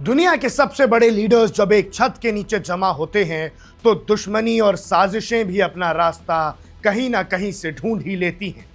दुनिया के सबसे बड़े लीडर्स जब एक छत के नीचे जमा होते हैं तो दुश्मनी और साजिशें भी अपना रास्ता कहीं ना कहीं से ढूंढ ही लेती हैं।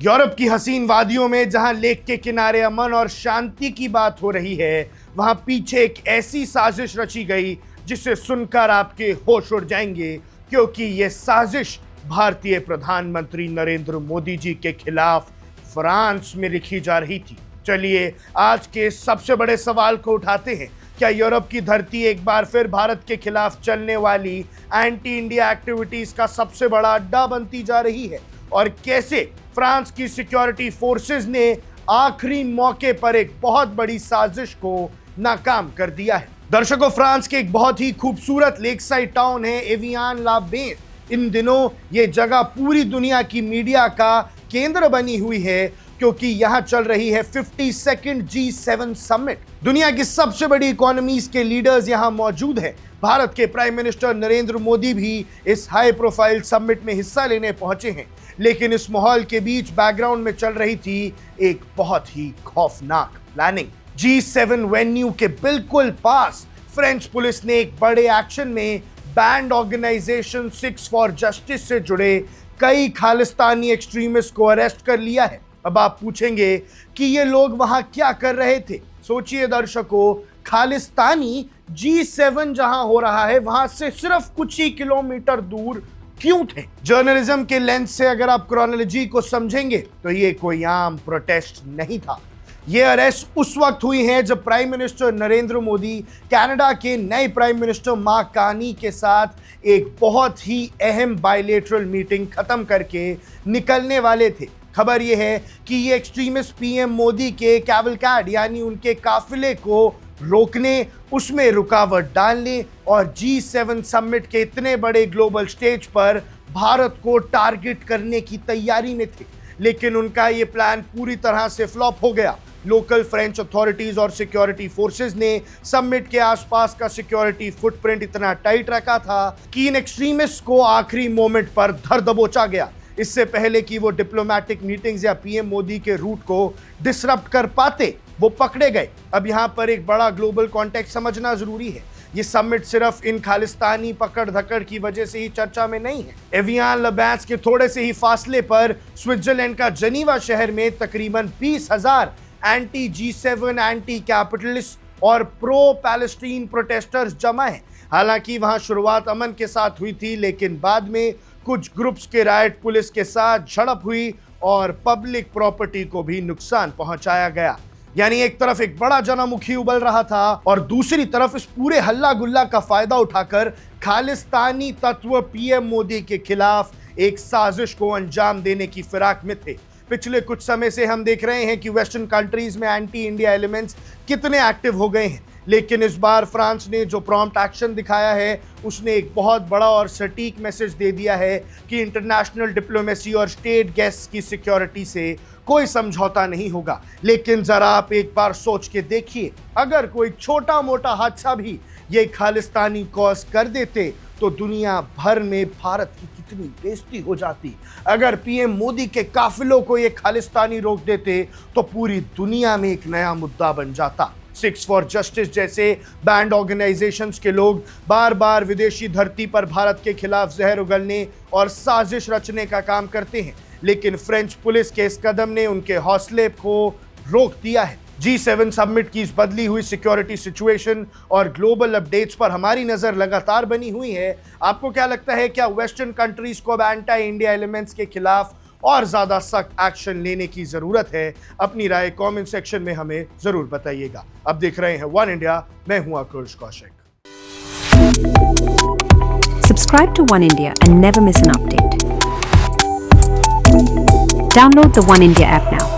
यूरोप की हसीन वादियों में जहां लेक के किनारे अमन और शांति की बात हो रही है, वहां पीछे एक ऐसी साजिश रची गई जिसे सुनकर आपके होश उड़ जाएंगे, क्योंकि यह साजिश भारतीय प्रधानमंत्री नरेंद्र मोदी जी के खिलाफ फ्रांस में लिखी जा रही थी। चलिए आज के सबसे बड़े सवाल को उठाते हैं। क्या यूरोप की धरती एक बार फिर भारत के खिलाफ चलने वाली एंटी इंडिया एक्टिविटीज का सबसे बड़ा अड्डा बनती जा रही है, और कैसे फ्रांस की सिक्योरिटी फोर्सेस ने आखिरी मौके पर एक बहुत बड़ी साजिश को नाकाम कर दिया है। दर्शकों, फ्रांस के एक बहुत ही खूबसूरत लेक साइड टाउन है एवियान-ला-बेन। इन दिनों ये जगह पूरी दुनिया की मीडिया का केंद्र बनी हुई है, क्योंकि यहां चल रही है 52nd G7 समिट। दुनिया की सबसे बड़ी इकोनॉमीज के लीडर्स यहां मौजूद हैं। भारत के प्राइम मिनिस्टर नरेंद्र मोदी भी इस हाई प्रोफाइल समिट में हिस्सा लेने पहुंचे हैं, लेकिन इस माहौल के बीच बैकग्राउंड में चल रही थी एक बहुत ही खौफनाक प्लानिंग। G7 वेन्यू के बिल्कुल पास फ्रेंच पुलिस ने एक बड़े एक्शन में बैंड ऑर्गेनाइजेशन 6 फॉर जस्टिस से जुड़े कई खालिस्तानी एक्सट्रीमिस्ट को अरेस्ट कर लिया है। अब आप पूछेंगे कि ये लोग वहां क्या कर रहे थे। सोचिए दर्शकों, खालिस्तानी G7 जहां हो रहा है वहां से सिर्फ कुछ ही किलोमीटर दूर क्यों थे? जर्नलिज्म के लेंस से अगर आप क्रोनोलॉजी को समझेंगे तो ये कोई आम प्रोटेस्ट नहीं था। ये अरेस्ट उस वक्त हुई है जब prime minister Narendra Modi Canada के नए प्राइम मिनिस्टर मार्क कार्नी के साथ एक बहुत ही अहम बायलैटरल मीटिंग खत्म करके निकलने वाले थे। खबर यह है कि ये एक्सट्रीमिस्ट पीएम मोदी के कैवलकैड यानी उनके काफिले को रोकने, उसमें रुकावट डालने और G7 समिट के इतने बड़े ग्लोबल स्टेज पर भारत को टारगेट करने की तैयारी में थे। लेकिन उनका ये प्लान पूरी तरह से फ्लॉप हो गया। लोकल फ्रेंच अथॉरिटीज और सिक्योरिटी फोर्सेस ने समिट के आसपास का सिक्योरिटी फुटप्रिंट इतना टाइट रखा था कि इन एक्सट्रीमिस्ट को आखिरी मोमेंट पर धर दबोचा गया। इससे पहले कि वो डिप्लोमेटिक मीटिंग्स या पीएम मोदी के रूट को डिसरप्ट कर पाते, वो पकड़े गए। अब यहाँ पर एक बड़ा ग्लोबल कॉन्टेक्स्ट समझना जरूरी है। ये समिट सिर्फ इन खालिस्तानी पकड़ धकड़ की वजह से ही चर्चा में नहीं है। एवियान-ला-बेन के थोड़े से ही फासले पर स्विट्जरलैंड का जनीवा शहर में तकरीबन 20,000 एंटी G7, एंटी कैपिटलिस्ट और प्रो पैलेस्टीन प्रोटेस्टर्स जमा हैं। हालांकि वहां शुरुआत अमन के साथ हुई थी, लेकिन बाद में कुछ ग्रुप्स के राइट पुलिस के साथ झड़प हुई और पब्लिक प्रॉपर्टी को भी नुकसान पहुंचाया गया। यानी एक तरफ एक बड़ा जनमुखी उबल रहा था और दूसरी तरफ इस पूरे हल्ला गुल्ला का फायदा उठाकर खालिस्तानी तत्व पीएम मोदी के खिलाफ एक साजिश को अंजाम देने की फिराक में थे। पिछले कुछ समय से हम देख रहे हैं कि वेस्टर्न कंट्रीज में एंटी इंडिया एलिमेंट्स कितने एक्टिव हो गए हैं, लेकिन इस बार फ्रांस ने जो प्रॉम्प्ट एक्शन दिखाया है उसने एक बहुत बड़ा और सटीक मैसेज दे दिया है कि इंटरनेशनल डिप्लोमेसी और स्टेट गेस्ट्स की सिक्योरिटी से कोई समझौता नहीं होगा। लेकिन जरा आप एक बार सोच के देखिए, अगर कोई छोटा मोटा हादसा भी ये खालिस्तानी कॉज कर देते तो दुनिया भर में भारत की कितनी बेइज्जती हो जाती। अगर पीएम मोदी के काफिलों को ये खालिस्तानी रोक देते तो पूरी दुनिया में एक नया मुद्दा बन जाता। 6 फॉर जस्टिस जैसे बैंड ऑर्गेनाइजेशंस के लोग बार बार विदेशी धरती पर भारत के खिलाफ जहर उगलने और साजिश रचने का काम करते हैं, लेकिन फ्रेंच पुलिस के इस कदम ने उनके हौसले को रोक दिया है। G7 समिट की इस बदली हुई सिक्योरिटी सिचुएशन और ग्लोबल अपडेट्स पर हमारी नजर लगातार बनी हुई है। आपको क्या लगता है, क्या वेस्टर्न कंट्रीज को अब एंटी इंडिया एलिमेंट्स के खिलाफ और ज्यादा सख्त एक्शन लेने की जरूरत है? अपनी राय कमेंट सेक्शन में हमें जरूर बताइएगा। अब देख रहे हैं वन इंडिया, मैं हूं आकृष Kaushik. Subscribe to One India and never miss an update. Download the One India app now.